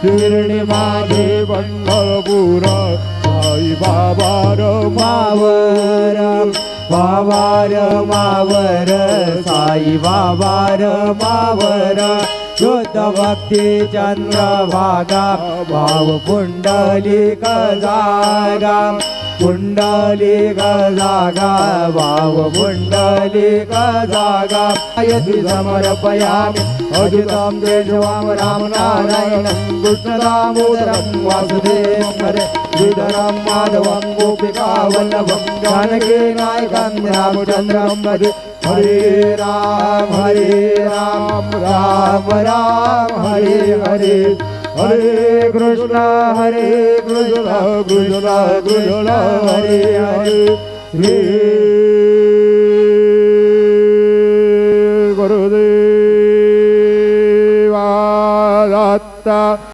शिर्डी माझे पंढरपूर साई बाबा मावर मावर मावर साई बाबार मावर शुद्ध भक्ती चंद्रभागा भाव पुंडलिक जागा पुंडलिक जागा भाव पुंडलिक जागा यदि समर्पयामि अजितं केशवं रामनारायणं कृष्णदामोदरं वासुदेवं हरे श्रीधरं माधवं गोपिकावल्लभं जानकी नायकं रामचन्द्रं भजे हरे राम राम राम हरे हरे हरे कृष्ण कृष्ण कृष्ण हरे हरे श्री गुरुदेव दत्त।